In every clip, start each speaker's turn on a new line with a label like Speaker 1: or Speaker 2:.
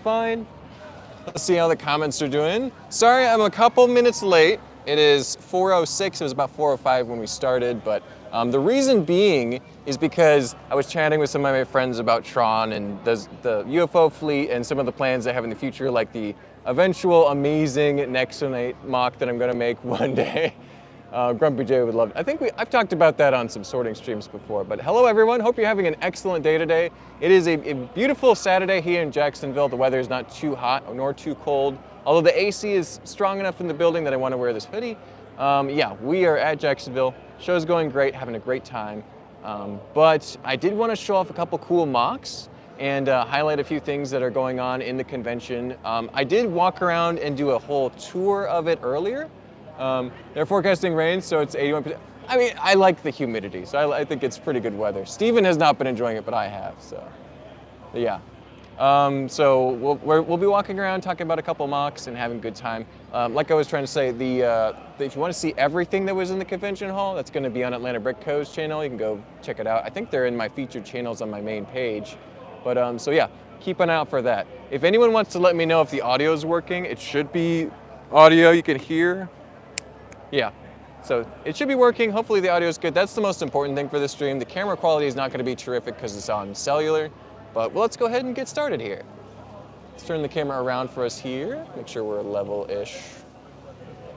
Speaker 1: fine. Let's see how the comments are doing. Sorry, I'm a couple minutes late. It is 4:06. It was about 4:05 when we started, but the reason being is because I was chatting with some of my friends about Tron and the UFO fleet and some of the plans I have in the future, like the eventual amazing Nexonate mock that I'm going to make one day. Grumpy J would love it. I think I've talked about that on some sorting streams before, but hello everyone. Hope you're having an excellent day today. It is a beautiful Saturday here in Jacksonville. The weather is not too hot nor too cold, although the AC is strong enough in the building that I want to wear this hoodie. Yeah, we are at Jacksonville. Show's going great, having a great time. But I did want to show off a couple cool mocks and highlight a few things that are going on in the convention. I did walk around and do a whole tour of it earlier. They're forecasting rain, so it's 81%. I mean, I like the humidity, so I think it's pretty good weather. Steven has not been enjoying it, but I have, so yeah. So we'll be walking around, talking about a couple mocks and having a good time. Like I was trying to say, if you want to see everything that was in the convention hall, that's going to be on Atlanta Brick Co's channel. You can go check it out. I think they're in my featured channels on my main page. But so yeah, keep an eye out for that. If anyone wants to let me know if the audio is working, it should be audio you can hear. Yeah, so it should be working. Hopefully the audio is good. That's the most important thing for this stream. The camera quality is not going to be terrific because it's on cellular, but let's go ahead and get started here. Let's turn the camera around for us here. Make sure we're level-ish.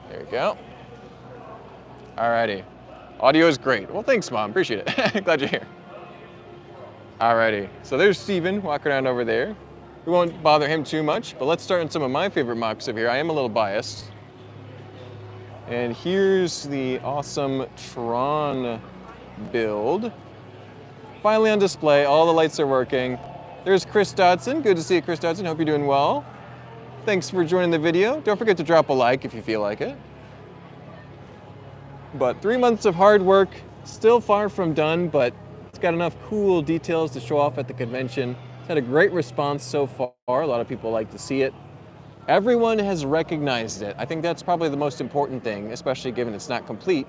Speaker 1: There we go. Alrighty. Audio is great. Well, thanks, Mom. Appreciate it. Glad you're here. Alrighty. So there's Steven walking around over there. We won't bother him too much, but let's start on some of my favorite mocks over here. I am a little biased. And here's the awesome Tron build. Finally on display, all the lights are working. There's Chris Dodson. Good to see you, Chris Dodson. Hope you're doing well. Thanks for joining the video. Don't forget to drop a like if you feel like it. But 3 months of hard work, still far from done, but it's got enough cool details to show off at the convention. It's had a great response so far. A lot of people like to see it. Everyone has recognized it. I think that's probably the most important thing, especially given it's not complete,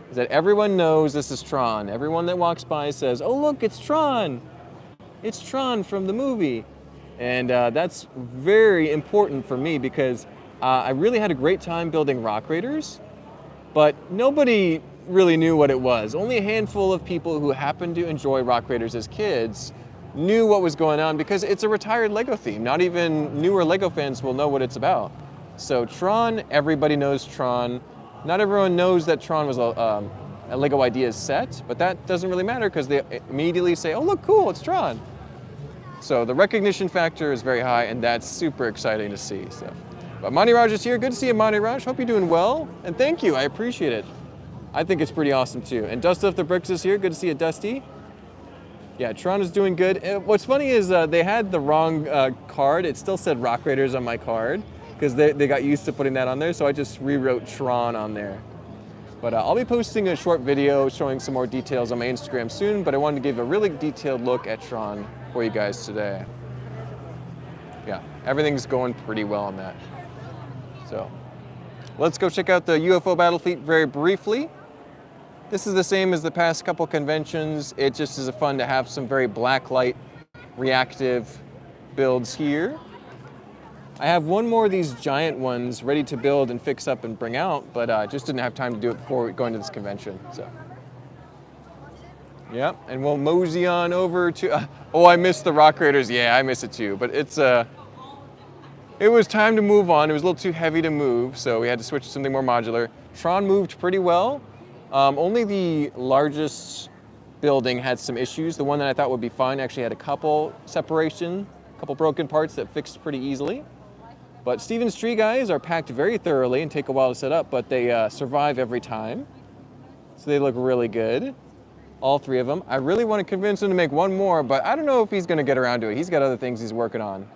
Speaker 1: is that everyone knows this is Tron. Everyone that walks by says, oh look, it's Tron. It's Tron from the movie. And that's very important for me because I really had a great time building Rock Raiders, but nobody really knew what it was. Only a handful of people who happened to enjoy Rock Raiders as kids knew what was going on because it's a retired Lego theme. Not even newer Lego fans will know what it's about. So Tron, everybody knows Tron. Not everyone knows that Tron was a Lego Ideas set, but that doesn't really matter because they immediately say, oh look, cool, it's Tron. So the recognition factor is very high and that's super exciting to see. So, but Monty Raj is here. Good to see you, Monty Raj. Hope you're doing well. And thank you, I appreciate it. I think it's pretty awesome too. And Dust Off the Bricks is here. Good to see you, Dusty. Yeah, Tron is doing good. What's funny is they had the wrong card. It still said Rock Raiders on my card because they got used to putting that on there, so I just rewrote Tron on there. But I'll be posting a short video showing some more details on my Instagram soon, but I wanted to give a really detailed look at Tron for you guys today. Yeah, everything's going pretty well on that. So let's go check out the UFO battle fleet very briefly. This is the same as the past couple conventions. It just is fun to have some very blacklight reactive builds here. I have one more of these giant ones ready to build and fix up and bring out, but I just didn't have time to do it before going to this convention. So, yeah, and we'll mosey on over to, oh, I missed the Rock Raiders. Yeah, I miss it too, but it was time to move on. It was a little too heavy to move, so we had to switch to something more modular. Tron moved pretty well. Only the largest building had some issues. The one that I thought would be fine actually had a couple broken parts that fixed pretty easily. But Steven's tree guys are packed very thoroughly and take a while to set up, but they survive every time. So they look really good, all three of them. I really want to convince him to make one more, but I don't know if he's going to get around to it. He's got other things he's working on.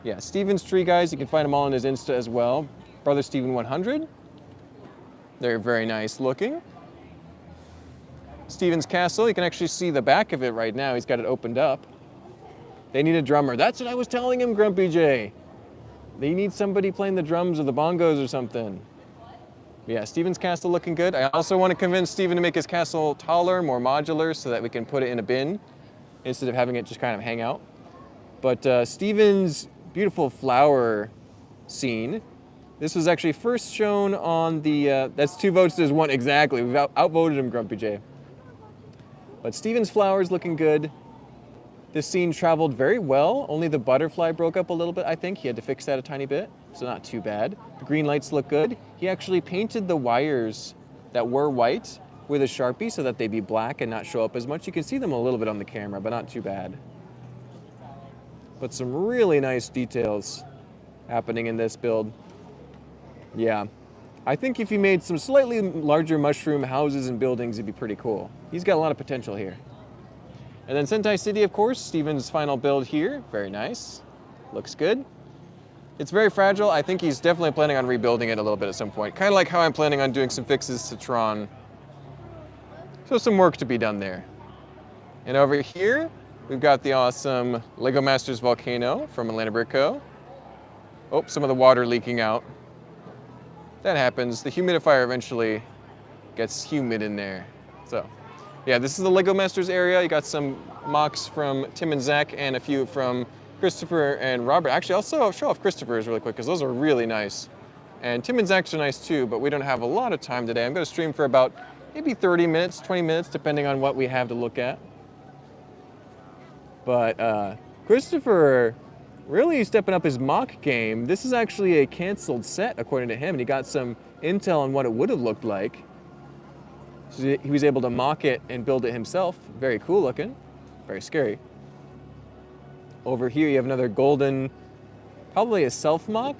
Speaker 1: Yeah, Steven's tree guys, you can find them all on his Insta as well. Brother Steven 100. They're very nice looking. Steven's castle, you can actually see the back of it right now. He's got it opened up. They need a drummer. That's what I was telling him, Grumpy J. They need somebody playing the drums or the bongos or something. Yeah, Steven's castle looking good. I also want to convince Steven to make his castle taller, more modular, so that we can put it in a bin instead of having it just kind of hang out. But Steven's beautiful flower scene, this was actually first shown on the, that's 2 votes to 1, exactly. We've outvoted him, Grumpy J. But Steven's flowers looking good. This scene traveled very well. Only the butterfly broke up a little bit, I think. He had to fix that a tiny bit, so not too bad. The green lights look good. He actually painted the wires that were white with a Sharpie so that they'd be black and not show up as much. You can see them a little bit on the camera, but not too bad. But some really nice details happening in this build. Yeah, I think if he made some slightly larger mushroom houses and buildings, it'd be pretty cool. He's got a lot of potential here. And then Sentai City, of course, Steven's final build here. Very nice. Looks good. It's very fragile. I think he's definitely planning on rebuilding it a little bit at some point. Kind of like how I'm planning on doing some fixes to Tron. So some work to be done there. And over here, we've got the awesome Lego Masters Volcano from Atlanta Brick Co. Oh, some of the water leaking out. That happens. The humidifier eventually gets humid in there. So, yeah, this is the Lego Masters area. You got some MOCs from Tim and Zach and a few from Christopher and Robert. Actually, I'll show off Christopher's really quick because those are really nice. And Tim and Zach's are nice too, but we don't have a lot of time today. I'm going to stream for about maybe 30 minutes, 20 minutes, depending on what we have to look at. But Christopher really stepping up his MOC game. This is actually a canceled set, according to him, and he got some intel on what it would have looked like. So he was able to MOC it and build it himself. Very cool looking, very scary. Over here you have another golden, probably a self-MOC.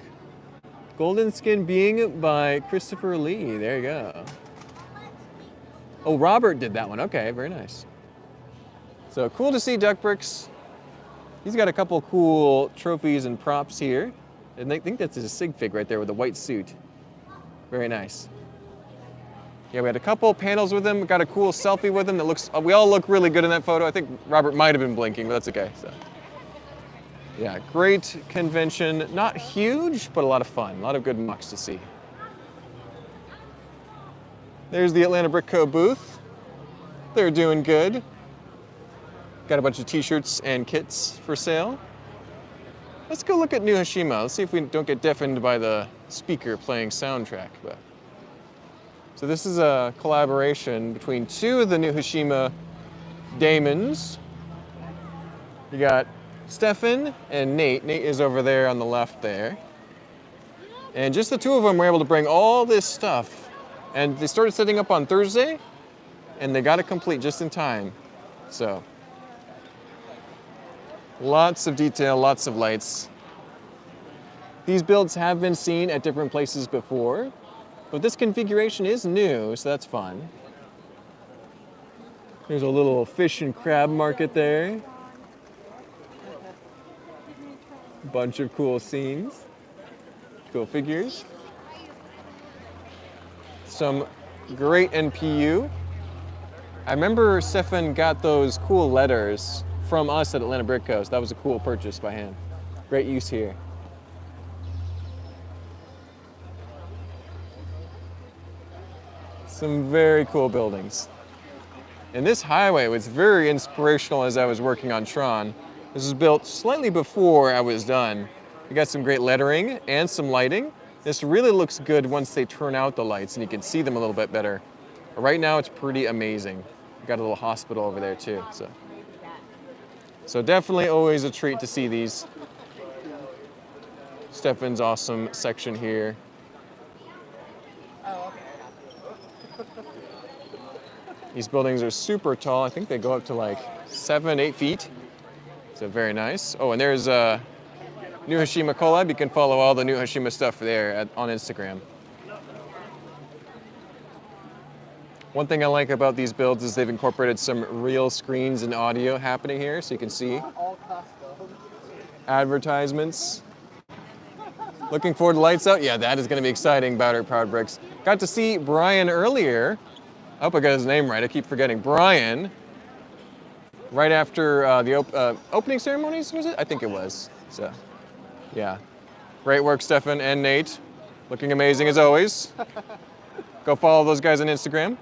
Speaker 1: Golden Skin Being by Christopher Lee, there you go. Oh, Robert did that one, okay, very nice. So cool to see Duck Bricks. He's got a couple cool trophies and props here. And I think that's his sig fig right there with the white suit. Very nice. Yeah, we had a couple panels with him. Got a cool selfie with him that looks, we all look really good in that photo. I think Robert might have been blinking, but that's okay. So, yeah, great convention. Not huge, but a lot of fun. A lot of good MOCs to see. There's the Atlanta Brick Co. booth. They're doing good. Got a bunch of t-shirts and kits for sale. Let's go look at New Hashima. Let's see if we don't get deafened by the speaker playing soundtrack. So this is a collaboration between 2 of the New Hashima daemons. You got Stefan and Nate. Nate is over there on the left there. And just the 2 of them were able to bring all this stuff. And they started setting up on Thursday, and they got it complete just in time. So, lots of detail, lots of lights. These builds have been seen at different places before, but this configuration is new, so that's fun. There's a little fish and crab market there. Bunch of cool scenes, cool figures. Some great NPU. I remember Stefan got those cool letters from us at Atlanta Brick Co. So that was a cool purchase by him. Great use here. Some very cool buildings. And this highway was very inspirational as I was working on Tron. This was built slightly before I was done. We got some great lettering and some lighting. This really looks good once they turn out the lights and you can see them a little bit better. But right now it's pretty amazing. We got a little hospital over there too. So definitely always a treat to see these. Stefan's awesome section here. These buildings are super tall. I think they go up to like 7, 8 feet. So very nice. Oh, and there's New Hashima collab. You can follow all the New Hashima stuff there on Instagram. One thing I like about these builds is they've incorporated some real screens and audio happening here, so you can see advertisements. Looking forward to lights out. Yeah, that is going to be exciting, Battery Powered Bricks. Got to see Brian earlier. I hope I got his name right. I keep forgetting. Brian, right after the opening ceremonies, was it? I think it was. So, yeah. Great work, Stefan and Nate. Looking amazing as always. Go follow those guys on Instagram.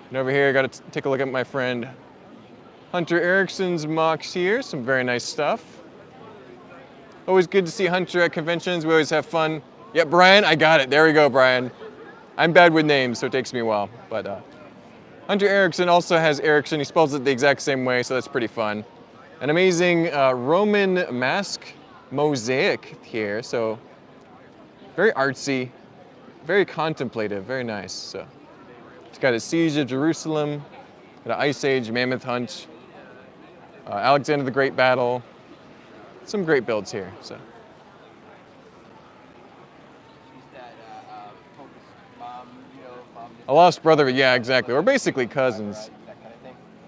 Speaker 1: And over here, I got to take a look at my friend Hunter Erickson's MOCs here, some very nice stuff. Always good to see Hunter at conventions. We always have fun. Yeah, Brian, I got it. There we go, Brian. I'm bad with names, so it takes me a while. But Hunter Erickson also has Erickson. He spells it the exact same way, so that's pretty fun. An amazing Roman mask mosaic here. So very artsy, very contemplative, very nice. So it's got a siege of Jerusalem, got an Ice Age mammoth hunt, Alexander the Great battle. Some great builds here. So. A lost brother, yeah, exactly. We're basically cousins.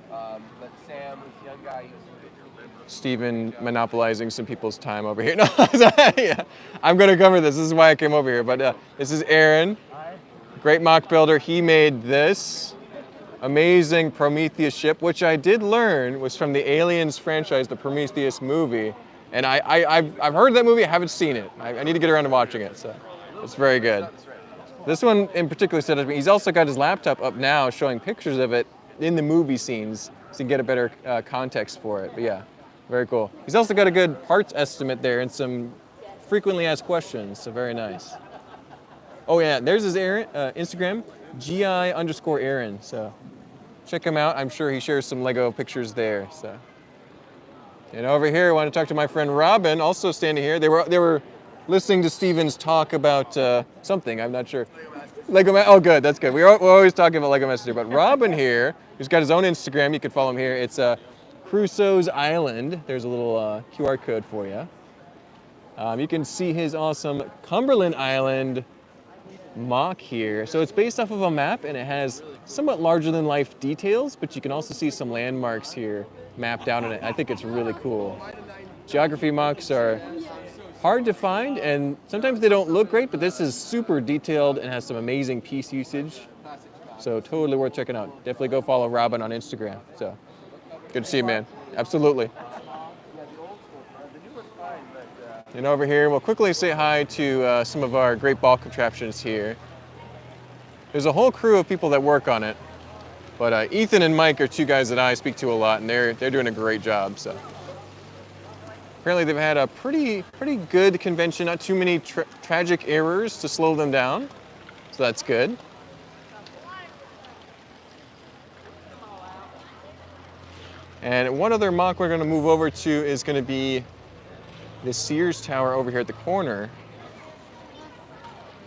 Speaker 2: But Sam was the young guy.
Speaker 1: Steven monopolizing some people's time over here. No, yeah, I'm going to cover this. This is why I came over here. But this is Aaron, great mock builder. He made this amazing Prometheus ship, which I did learn was from the Aliens franchise, the Prometheus movie. And I've heard that movie. I haven't seen it. I need to get around to watching it. So it's very good. This one in particular stood out to me. He's also got his laptop up now showing pictures of it in the movie scenes so you can get a better context for it. But yeah, very cool. He's also got a good parts estimate there and some frequently asked questions, so very nice. Oh yeah, there's his Aaron, Instagram, GI_Aaron. So check him out. I'm sure he shares some Lego pictures there. So. And over here, I want to talk to my friend Robin, also standing here. They were listening to Steven's talk about something, I'm not sure. Lego oh good, that's good. We're always talking about Lego Master, but Robin here, who's got his own Instagram, you can follow him here. It's Crusoe's Island. There's a little QR code for you. You can see his awesome Cumberland Island mock here. So it's based off of a map and it has somewhat larger than life details, but you can also see some landmarks here mapped out in it. I think it's really cool. Geography mocks are hard to find, and sometimes they don't look great, but this is super detailed and has some amazing piece usage. So totally worth checking out. Definitely go follow Robin on Instagram. So good to see you, man. Absolutely. And over here, we'll quickly say hi to some of our great ball contraptions here. There's a whole crew of people that work on it, but Ethan and Mike are two guys that I speak to a lot, and they're doing a great job. So. Apparently they've had a pretty good convention, not too many tragic errors to slow them down, so that's good. And one other mock we're going to move over to is going to be the Sears Tower over here at the corner.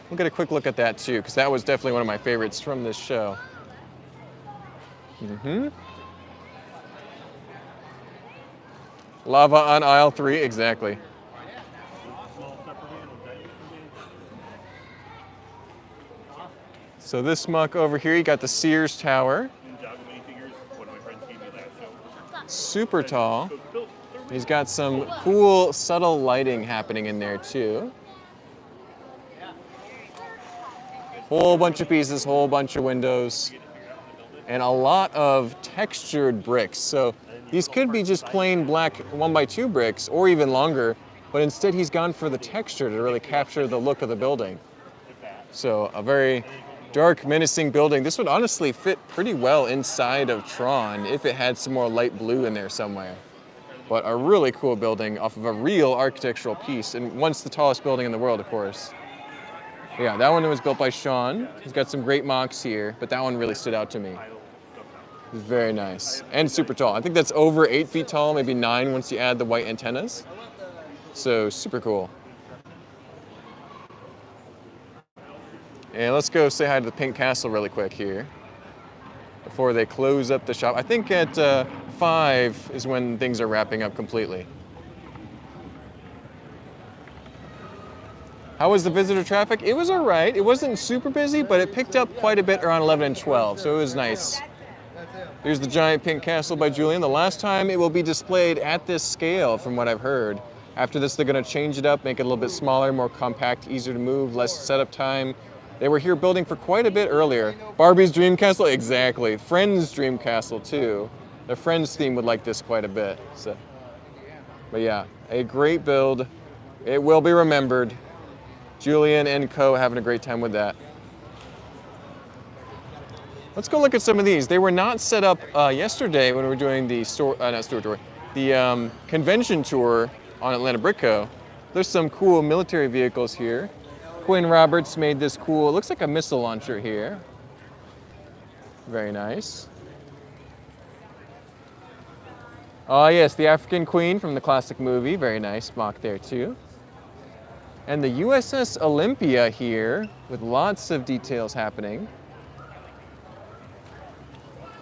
Speaker 1: We'll get a quick look at that too, because that was definitely one of my favorites from this show. Lava on aisle 3, exactly. So this muck over here, you got the Sears Tower. Super tall. He's got some cool, subtle lighting happening in there too. Whole bunch of pieces, whole bunch of windows, and a lot of textured bricks. So these could be just plain black 1x2 bricks or even longer, but instead he's gone for the texture to really capture the look of the building. So a very dark, menacing building. This would honestly fit pretty well inside of Tron if it had some more light blue in there somewhere. But a really cool building off of a real architectural piece, and once the tallest building in the world, of course. Yeah, that one was built by Sean. He's got some great mocks here, but that one really stood out to me. It's very nice and super tall. I think that's over 8 feet tall, maybe 9 once you add the white antennas. So super cool. And let's go say hi to the Pink Castle really quick here before they close up the shop. I think at 5 is when things are wrapping up completely. How was the visitor traffic? It was all right. It wasn't super busy, but it picked up quite a bit around 11 and 12, so it was nice. Here's the giant Pink Castle by Julian. The last time it will be displayed at this scale, from what I've heard. After this, they're going to change it up, make it a little bit smaller, more compact, easier to move, less setup time. They were here building for quite a bit earlier. Barbie's Dream Castle, exactly. Friends' Dream Castle, too. The Friends theme would like this quite a bit. So. But yeah, a great build. It will be remembered. Julian and co having a great time with that. Let's go look at some of these. They were not set up yesterday when we were doing the convention tour on Atlanta Brick Co. There's some cool military vehicles here. Quinn Roberts made this cool, it looks like a missile launcher here. Very nice. Oh yes, the African Queen from the classic movie. Very nice mock there too. And the USS Olympia here with lots of details happening.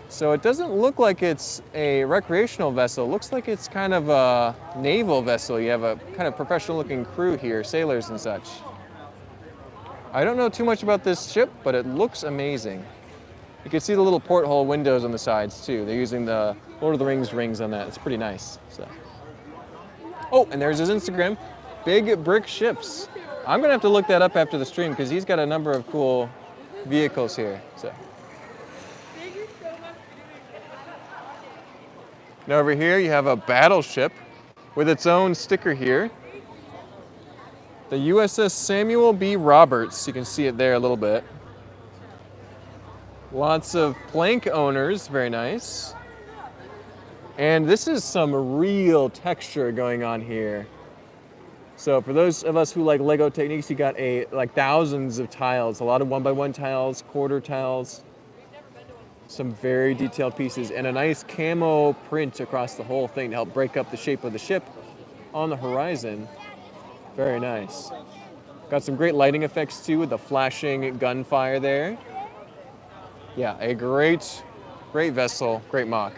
Speaker 1: So it doesn't look like it's a recreational vessel. It looks like it's kind of a naval vessel. You have a kind of professional looking crew here, sailors and such. I don't know too much about this ship, but it looks amazing. You can see the little porthole windows on the sides too. They're using the Lord of the Rings rings on that. It's pretty nice. So. Oh, and there's his Instagram. Big brick ships. I'm gonna have to look that up after the stream because he's got a number of cool vehicles here. So. Now over here you have a battleship with its own sticker here. The USS Samuel B. Roberts. You can see it there a little bit. Lots of plank owners, very nice. And this is some real texture going on here. So for those of us who like Lego techniques, you got like thousands of tiles, a lot of 1x1 tiles, quarter tiles. Some very detailed pieces and a nice camo print across the whole thing to help break up the shape of the ship on the horizon. Very nice. Got some great lighting effects too with the flashing gunfire there. Yeah, a great vessel, great mock.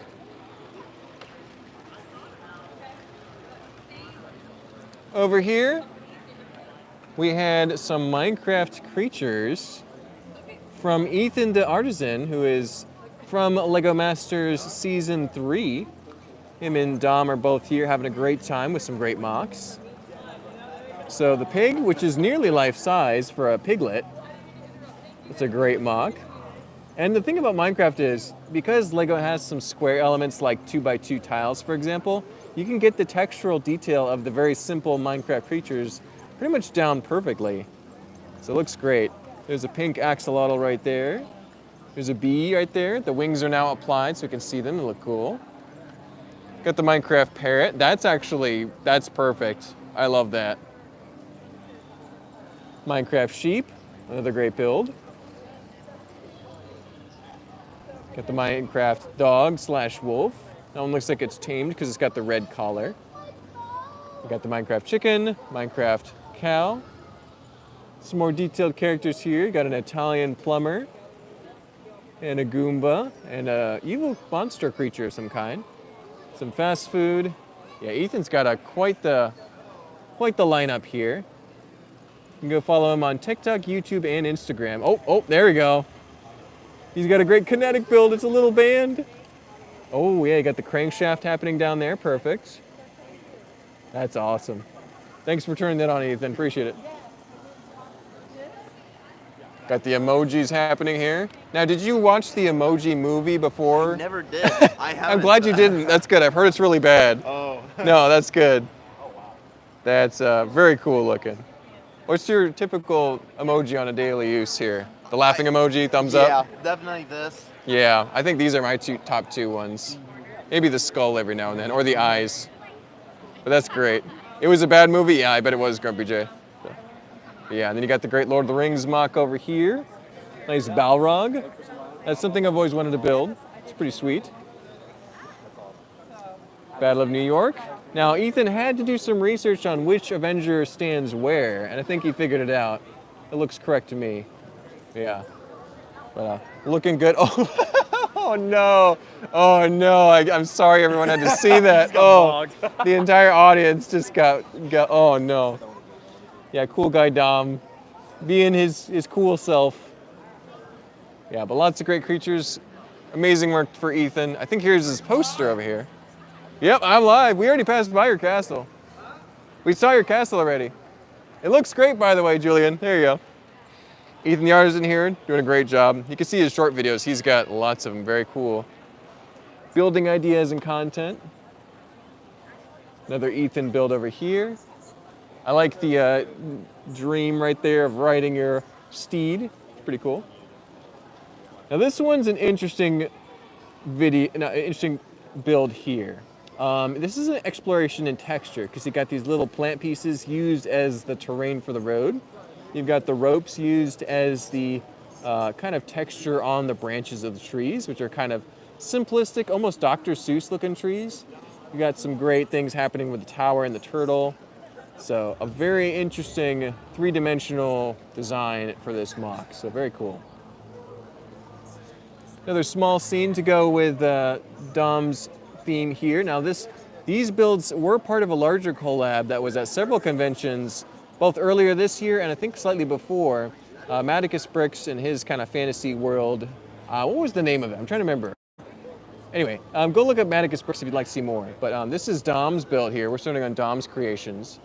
Speaker 1: Over here, we had some Minecraft creatures from Ethan the Artisan, who is from LEGO Masters Season 3. Him and Dom are both here having a great time with some great mocks. So the pig, which is nearly life-size for a piglet, it's a great mock. And the thing about Minecraft is, because LEGO has some square elements like 2x2 tiles, for example, you can get the textural detail of the very simple Minecraft creatures pretty much down perfectly. So it looks great. There's a pink axolotl right there. There's a bee right there. The wings are now applied so you can see them. They look cool. Got the Minecraft parrot. That's perfect. I love that. Minecraft sheep, another great build. Got the Minecraft dog / wolf. That one looks like it's tamed because it's got the red collar. We got the Minecraft chicken, Minecraft cow. Some more detailed characters here. You got an Italian plumber and a Goomba and a evil monster creature of some kind. Some fast food. Yeah, Ethan's got quite the lineup here. You can go follow him on TikTok, YouTube, and Instagram. Oh, there we go. He's got a great kinetic build. It's a little band. Oh yeah, you got the crankshaft happening down there. Perfect. That's awesome. Thanks for turning that on, Ethan. Appreciate it. Got the emojis happening here. Now, did you watch the emoji movie before?
Speaker 3: I never did. I haven't.
Speaker 1: I'm glad you didn't. That's good. I've heard it's really bad.
Speaker 3: Oh.
Speaker 1: No, that's good. Oh, wow. That's very cool looking. What's your typical emoji on a daily use here? The laughing emoji, thumbs up?
Speaker 3: Yeah, definitely this.
Speaker 1: Yeah, I think these are my top two ones. Maybe the skull every now and then, or the eyes. But that's great. It was a bad movie? Yeah, I bet it was, Grumpy J. Yeah, and then you got the great Lord of the Rings mock over here. Nice Balrog. That's something I've always wanted to build. It's pretty sweet. Battle of New York. Now, Ethan had to do some research on which Avenger stands where, and I think he figured it out. It looks correct to me. Yeah. But looking good. Oh, oh no. Oh no. I'm sorry everyone had to see that. Oh, the entire audience just got, oh no. Yeah, cool guy Dom, being his cool self. Yeah, but lots of great creatures. Amazing work for Ethan. I think here's his poster over here. Yep, I'm live. We already passed by your castle. We saw your castle already. It looks great, by the way, Julian. There you go. Ethan the Artisan here, doing a great job. You can see his short videos. He's got lots of them, very cool. Building ideas and content. Another Ethan build over here. I like the dream right there of riding your steed. It's pretty cool. Now this one's an interesting interesting build here. This is an exploration in texture because you got these little plant pieces used as the terrain for the road. You've got the ropes used as the kind of texture on the branches of the trees, which are kind of simplistic, almost Dr. Seuss looking trees. You got some great things happening with the tower and the turtle. So a very interesting three-dimensional design for this MOC. So very cool. Another small scene to go with Dom's theme here. Now these builds were part of a larger collab that was at several conventions, both earlier this year and I think slightly before. Maticus Bricks and his kind of fantasy world. What was the name of it? I'm trying to remember. Anyway, go look up Maticus Bricks if you'd like to see more. But this is Dom's build here. We're starting on Dom's creations.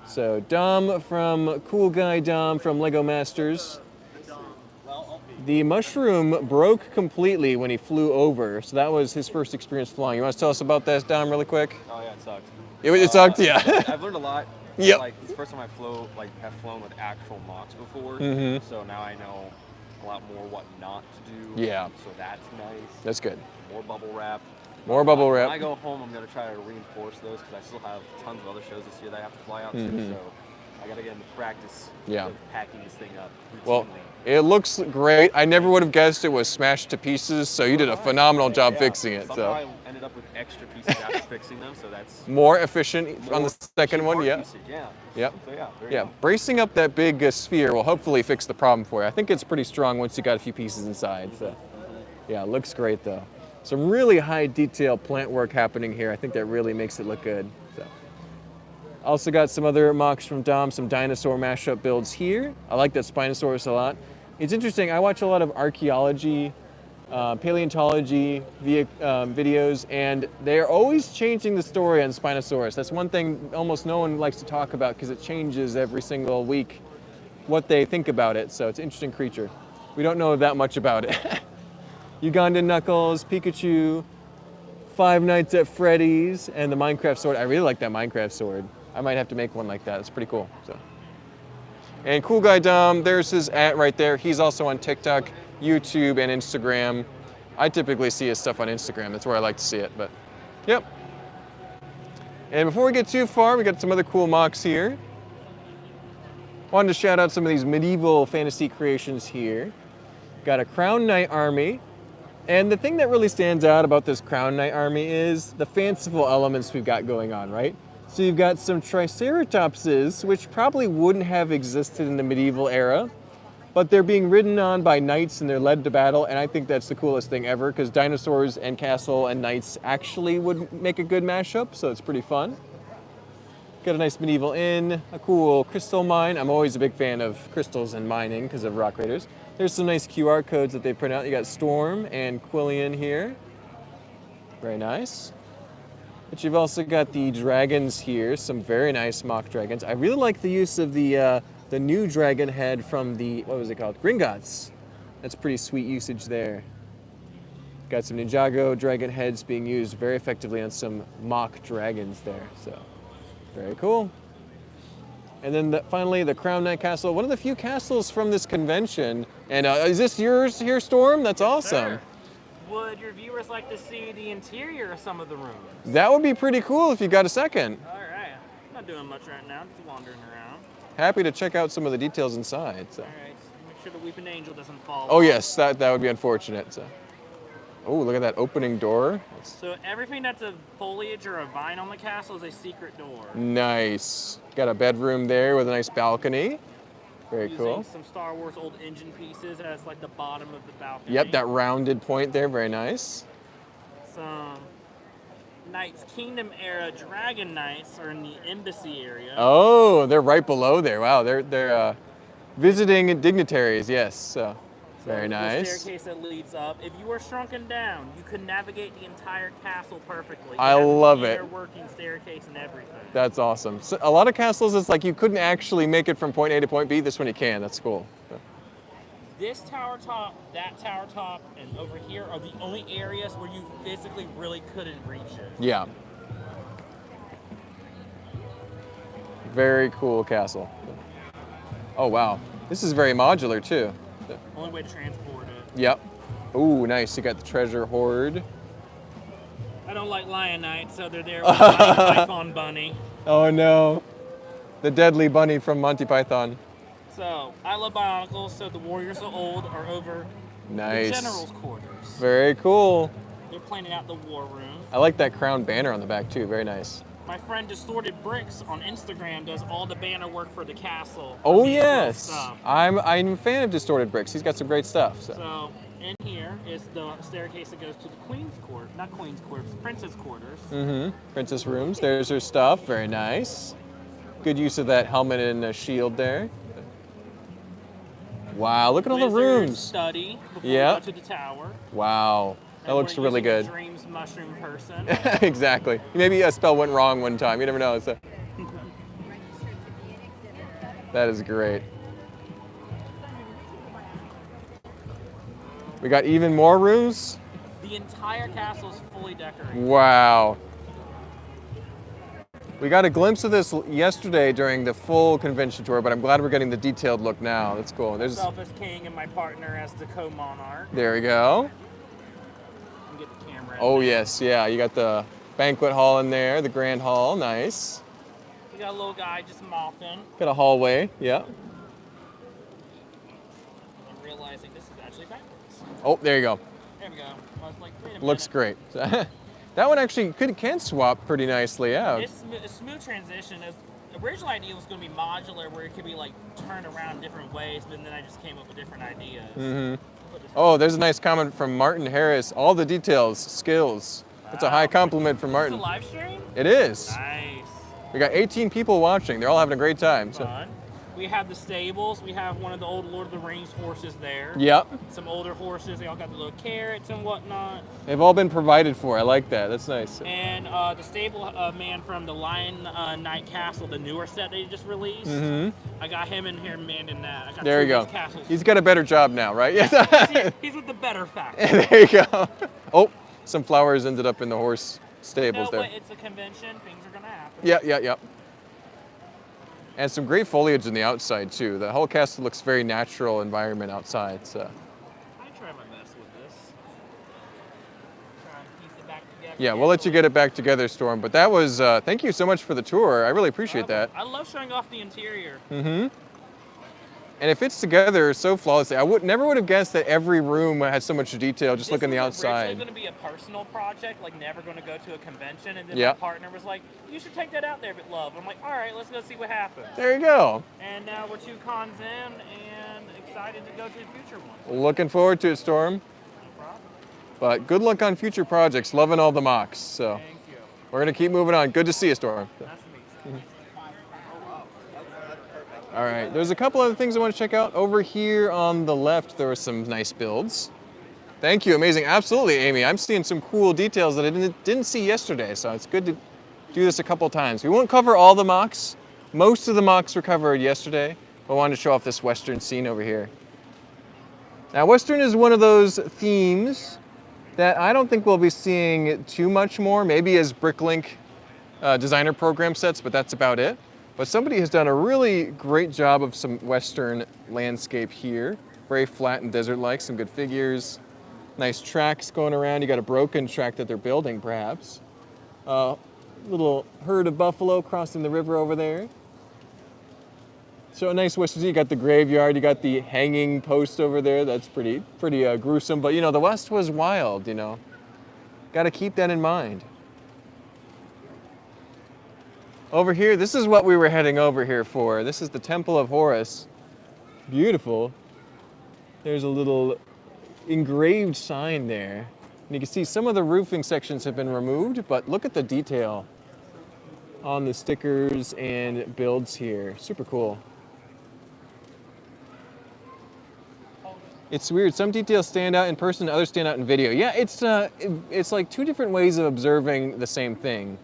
Speaker 1: So Dom from Cool Guy Dom from Lego Masters. The mushroom broke completely when he flew over, so that was his first experience flying. You want to tell us about that, Dom, really quick?
Speaker 4: Oh yeah, it sucked.
Speaker 1: It sucked, yeah.
Speaker 4: I've learned a lot.
Speaker 1: Yep.
Speaker 4: Like it's the first time have flown with actual MOCs before. So now I know a lot more what not to do.
Speaker 1: Yeah.
Speaker 4: So that's nice.
Speaker 1: That's good.
Speaker 4: More bubble wrap.
Speaker 1: More bubble wrap.
Speaker 4: When I go home, I'm gonna try to reinforce those because I still have tons of other shows this year that I have to fly out to. So I gotta get into practice with packing this thing up routinely.
Speaker 1: Well, it looks great. I never would have guessed it was smashed to pieces, so you did a phenomenal job fixing it.
Speaker 4: Somehow I ended up with extra pieces after fixing them, so that's
Speaker 1: more efficient on the second one. Yeah. Yep.
Speaker 4: So
Speaker 1: yeah. Bracing up that big sphere will hopefully fix the problem for you. I think it's pretty strong once you got a few pieces inside. So yeah, it looks great though. Some really high detail plant work happening here. I think that really makes it look good. So. Also got some other MOCs from Dom, some dinosaur mashup builds here. I like that Spinosaurus a lot. It's interesting, I watch a lot of archaeology, paleontology videos, and they're always changing the story on Spinosaurus. That's one thing almost no one likes to talk about because it changes every single week what they think about it. So it's an interesting creature. We don't know that much about it. Ugandan Knuckles, Pikachu, Five Nights at Freddy's, and the Minecraft sword. I really like that Minecraft sword. I might have to make one like that. It's pretty cool. So. And Cool Guy Dom, there's his @ right there. He's also on TikTok, YouTube, and Instagram. I typically see his stuff on Instagram. That's where I like to see it, but yep. And before we get too far, we got some other cool MOCs here. Wanted to shout out some of these medieval fantasy creations here. Got a Crown Knight army. And the thing that really stands out about this Crown Knight army is the fanciful elements we've got going on, right? So you've got some Triceratopses, which probably wouldn't have existed in the medieval era, but they're being ridden on by knights and they're led to battle, and I think that's the coolest thing ever, because dinosaurs and castle and knights actually would make a good mashup, so it's pretty fun. Got a nice medieval inn, a cool crystal mine. I'm always a big fan of crystals and mining because of Rock Raiders. There's some nice QR codes that they print out. You got Storm and Quillian here. Very nice. But you've also got the dragons here, some very nice mock dragons. I really like the use of the new dragon head from the, what was it called? Gringotts. That's pretty sweet usage there. Got some Ninjago dragon heads being used very effectively on some mock dragons there. So very cool. And then finally, the Crown Knight Castle, one of the few castles from this convention. And is this yours here, Storm? That's awesome.
Speaker 5: Sure. Would your viewers like to see the interior of some of the rooms?
Speaker 1: That would be pretty cool if you got a second.
Speaker 5: All right. I'm not doing much right now, just wandering around.
Speaker 1: Happy to check out some of the details inside. So.
Speaker 5: All right, make sure the Weeping Angel doesn't fall
Speaker 1: Oh
Speaker 5: off.
Speaker 1: yes, that would be unfortunate. So. Oh, look at that opening door.
Speaker 5: So everything that's a foliage or a vine on the castle is a secret door.
Speaker 1: Nice. Got a bedroom there with a nice balcony. Very
Speaker 5: Using
Speaker 1: cool.
Speaker 5: some Star Wars old engine pieces as like the bottom of the balcony.
Speaker 1: Yep, that rounded point there, very nice.
Speaker 5: Some Knights Kingdom era Dragon Knights are in the embassy area.
Speaker 1: Oh, they're right below there. Wow, they're visiting dignitaries. Yes, so very nice.
Speaker 5: The staircase that leads up. If you were shrunken down, you could navigate the entire castle perfectly.
Speaker 1: I love it.
Speaker 5: It has a working staircase and everything.
Speaker 1: That's awesome. So a lot of castles, it's like you couldn't actually make it from point A to point B. This one you can. That's cool. So.
Speaker 5: This tower top, that tower top, and over here are the only areas where you physically really couldn't reach it.
Speaker 1: Yeah. Very cool castle. Oh wow, this is very modular too.
Speaker 5: Only way to transport it.
Speaker 1: Yep. Ooh, nice. You got the treasure hoard.
Speaker 5: I don't like Lionite, so they're there with Python Bunny.
Speaker 1: Oh no. The deadly bunny from Monty Python.
Speaker 5: So, I love Bionicles, so the Warriors of Old are over
Speaker 1: Nice.
Speaker 5: the General's quarters.
Speaker 1: Very cool.
Speaker 5: They're planning out the war room.
Speaker 1: I like that crown banner on the back too. Very nice.
Speaker 5: My friend Distorted Bricks on Instagram does all the banner work for the castle.
Speaker 1: Oh
Speaker 5: The
Speaker 1: yes.
Speaker 5: stuff.
Speaker 1: I'm a fan of Distorted Bricks. He's got some great stuff.
Speaker 5: So, in here is the staircase that goes to the Queen's Court. Not Queen's Court, Princess Quarters.
Speaker 1: Mm-hmm. Princess rooms. There's her stuff. Very nice. Good use of that helmet and shield there. Wow, look at all the
Speaker 5: Wizard's
Speaker 1: rooms.
Speaker 5: Study before
Speaker 1: Yeah.
Speaker 5: we go to the tower.
Speaker 1: Wow, that
Speaker 5: And
Speaker 1: looks
Speaker 5: we're
Speaker 1: really
Speaker 5: using
Speaker 1: good.
Speaker 5: the Dreams mushroom person.
Speaker 1: Exactly. Maybe a spell went wrong one time. You never know. So. That is great. We got even more rooms.
Speaker 5: The entire castle is fully decorated.
Speaker 1: Wow. We got a glimpse of this yesterday during the full convention tour, but I'm glad we're getting the detailed look now. That's cool. There's,
Speaker 5: Myself as king and my partner as the co-monarch.
Speaker 1: there we go.
Speaker 5: And get the camera.
Speaker 1: Oh yes, yeah. You got the banquet hall in there, the grand hall. Nice.
Speaker 5: We got a little guy just mopping
Speaker 1: Got a hallway. Yeah.
Speaker 5: and realizing this is actually backwards.
Speaker 1: Oh, there you go.
Speaker 5: There we go. I was like, wait a minute.
Speaker 1: Looks great. That one actually can swap pretty nicely out.
Speaker 5: It's a smooth transition. The original idea was going to be modular, where it could be like turned around different ways, but then I just came up with different ideas.
Speaker 1: Mm-hmm. Oh, there's a nice comment from Martin Harris. All the details, skills. It's a high compliment from
Speaker 5: Is
Speaker 1: Martin.
Speaker 5: this a live stream?
Speaker 1: It is.
Speaker 5: Nice.
Speaker 1: We got 18 people watching. They're all having a great time. So.
Speaker 5: Fun. We have the stables. We have one of the old Lord of the Rings horses there.
Speaker 1: Yep.
Speaker 5: Some older horses. They all got the little carrots and whatnot.
Speaker 1: They've all been provided for. I like that. That's nice.
Speaker 5: And the stable man from the Lion Knight Castle, the newer set they just released.
Speaker 1: Mm-hmm.
Speaker 5: I got him in here manning that. I got
Speaker 1: There you
Speaker 5: two of
Speaker 1: go.
Speaker 5: these castles.
Speaker 1: He's got a better job now, right?
Speaker 5: He's with the better factor.
Speaker 1: There you go. Oh, some flowers ended up in the horse stables
Speaker 5: No,
Speaker 1: there.
Speaker 5: but it's a convention. Things are going to happen.
Speaker 1: Yeah. And some great foliage on the outside too. The whole castle looks very natural environment outside. So.
Speaker 5: I try my best with this. Try and piece it back together.
Speaker 1: Yeah, we'll let you get it back together, Storm. But that was, thank you so much for the tour. I really appreciate that.
Speaker 5: I love showing off the interior.
Speaker 1: Mm-hmm. And it fits together so flawlessly. I never would have guessed that every room had so much detail. Just look on the outside.
Speaker 5: This was originally going to be a personal project, like never going to go to a convention. And then
Speaker 1: Yeah.
Speaker 5: my partner was like, "You should take that out there, but love." I'm like, "All right, let's go see what happens."
Speaker 1: There you go.
Speaker 5: And now we're 2 cons in, and excited to go to the future ones.
Speaker 1: Looking forward to it, Storm.
Speaker 5: No problem.
Speaker 1: But good luck on future projects. Loving all the mocks. So
Speaker 5: Thank you.
Speaker 1: we're gonna keep moving on. Good to see you, Storm.
Speaker 5: Nice to meet you.
Speaker 1: All right, there's a couple other things I want to check out. Over here on the left, there are some nice builds. Thank you, amazing. Absolutely, Amy. I'm seeing some cool details that I didn't see yesterday, so it's good to do this a couple times. We won't cover all the mocks. Most of the mocks were covered yesterday, but I wanted to show off this Western scene over here. Now, Western is one of those themes that I don't think we'll be seeing too much more, maybe as Bricklink designer program sets, but that's about it. But somebody has done a really great job of some Western landscape here. Very flat and desert-like, some good figures. Nice tracks going around. You got a broken track that they're building, perhaps. Little herd of buffalo crossing the river over there. So a nice Western scene. You got the graveyard. You got the hanging post over there. That's pretty gruesome. But, you know, the West was wild, you know. Got to keep that in mind. Over here, this is what we were heading over here for. This is the Temple of Horus. Beautiful. There's a little engraved sign there. And you can see some of the roofing sections have been removed, but look at the detail on the stickers and builds here. Super cool. It's weird. Some details stand out in person, others stand out in video. Yeah, it's like 2 different ways of observing the same thing.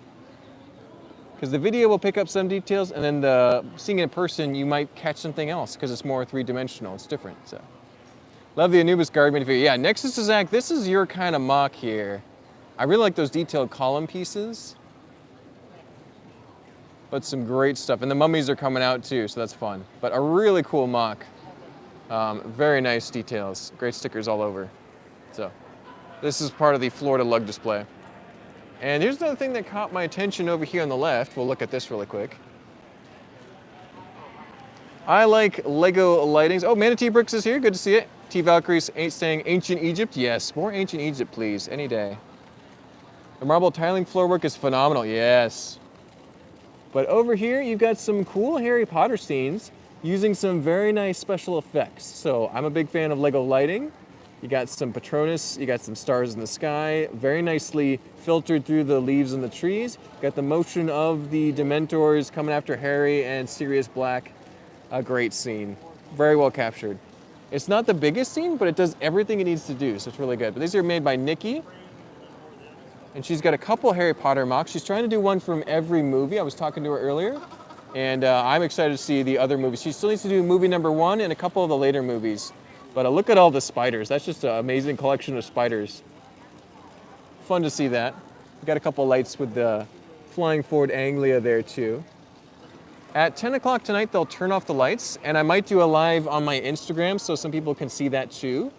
Speaker 1: Because the video will pick up some details, and then seeing it in person, you might catch something else because it's more 3-dimensional. It's different. So, love the Anubis Guard minifigure. Yeah, Nexus to Zach, this is your kind of mock here. I really like those detailed column pieces. But some great stuff. And the mummies are coming out too, so that's fun. But a really cool mock. Very nice details. Great stickers all over. So this is part of the Florida lug display. And here's another thing that caught my attention over here on the left. We'll look at this really quick. I like Lego lightings. Oh, Manatee Bricks is here. Good to see it. T Valkyrie's saying Ancient Egypt. Yes, more Ancient Egypt, please, any day. The marble tiling floor work is phenomenal. Yes. But over here, you've got some cool Harry Potter scenes using some very nice special effects. So I'm a big fan of Lego lighting. You got some Patronus, you got some stars in the sky, very nicely filtered through the leaves and the trees. You got the motion of the Dementors coming after Harry and Sirius Black. A great scene, very well captured. It's not the biggest scene, but it does everything it needs to do, so it's really good. But these are made by Nikki, and she's got a couple Harry Potter MOCs. She's trying to do one from every movie. I was talking to her earlier, and I'm excited to see the other movies. She still needs to do movie number 1 and a couple of the later movies. But look at all the spiders. That's just an amazing collection of spiders. Fun to see that. We got a couple lights with the flying forward Anglia there too. At 10 o'clock tonight, they'll turn off the lights, and I might do a live on my Instagram so some people can see that too.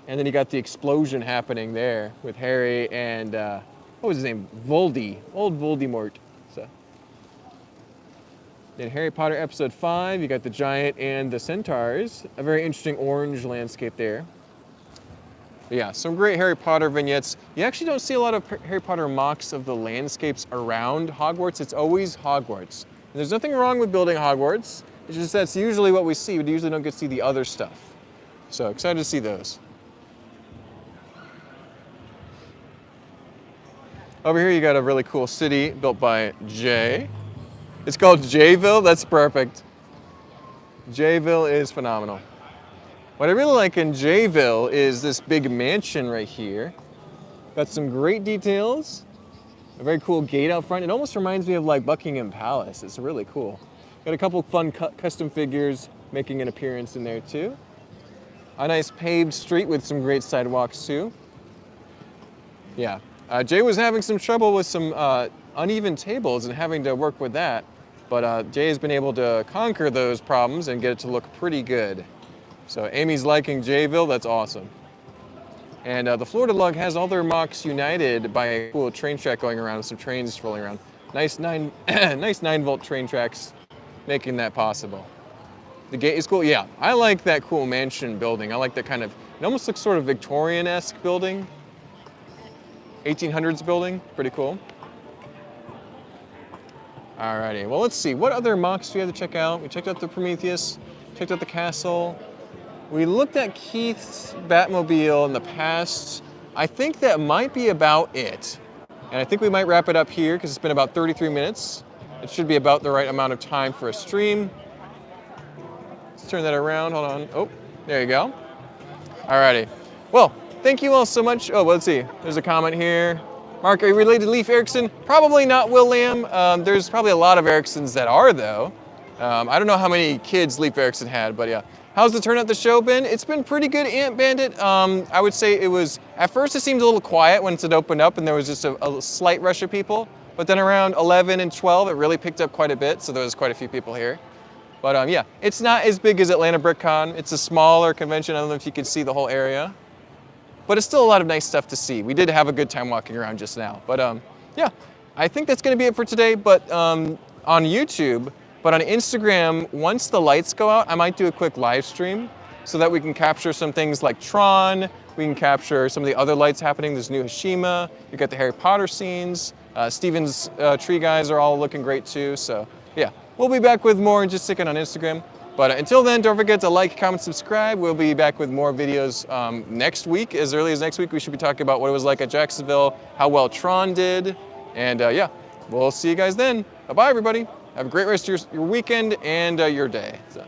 Speaker 1: And then you got the explosion happening there with Harry and, what was his name? Voldy, old Voldemort. So. In Harry Potter episode 5, you got the giant and the centaurs. A very interesting orange landscape there. But yeah, some great Harry Potter vignettes. You actually don't see a lot of Harry Potter MOCs of the landscapes around Hogwarts. It's always Hogwarts. And there's nothing wrong with building Hogwarts. It's just that's usually what we see. We usually don't get to see the other stuff. So excited to see those. Over here you got a really cool city built by Jay. It's called Jayville. That's perfect. Jayville is phenomenal. What I really like in Jayville is this big mansion right here. Got some great details. A very cool gate out front. It almost reminds me of like Buckingham Palace. It's really cool. Got a couple fun custom figures making an appearance in there too. A nice paved street with some great sidewalks too. Yeah. Jay was having some trouble with some uneven tables and having to work with that. But Jay has been able to conquer those problems and get it to look pretty good. So Amy's liking Jayville, that's awesome. And the Florida Lug has all their MOCs united by a cool train track going around with some trains rolling around. Nice 9-volt train tracks making that possible. The gate is cool, yeah. I like that cool mansion building. I like that kind of, it almost looks sort of Victorian-esque building. 1800s building, pretty cool. Alrighty, well let's see, what other MOCs do we have to check out? We checked out the Prometheus, checked out the castle. We looked at Keith's Batmobile in the past. I think that might be about it. And I think we might wrap it up here because it's been about 33 minutes. It should be about the right amount of time for a stream. Let's turn that around, hold on. Oh, there you go. Alrighty, well, thank you all so much. Oh, let's see, there's a comment here. Mark, are you related to Leif Erikson? Probably not, William. There's probably a lot of Eriksons that are, though. I don't know how many kids Leif Erikson had, but yeah. How's the turnout the show been? It's been pretty good, Ant Bandit. I would say it was, at first it seemed a little quiet once it opened up and there was just a slight rush of people. But then around 11 and 12, it really picked up quite a bit, so there was quite a few people here. But yeah, it's not as big as Atlanta BrickCon. It's a smaller convention. I don't know if you can see the whole area. But it's still a lot of nice stuff to see. We did have a good time walking around just now. But yeah, I think that's gonna be it for today, but on YouTube. But on Instagram, once the lights go out, I might do a quick live stream so that we can capture some things like Tron, we can capture some of the other lights happening. There's new Hashima, you got the Harry Potter scenes, Steven's tree guys are all looking great too. So yeah, we'll be back with more and just stick it on Instagram. But until then, don't forget to like, comment, subscribe. We'll be back with more videos next week. As early as next week, we should be talking about what it was like at Jacksonville, how well Tron did. And yeah, we'll see you guys then. Bye-bye, everybody. Have a great rest of your weekend and your day. So.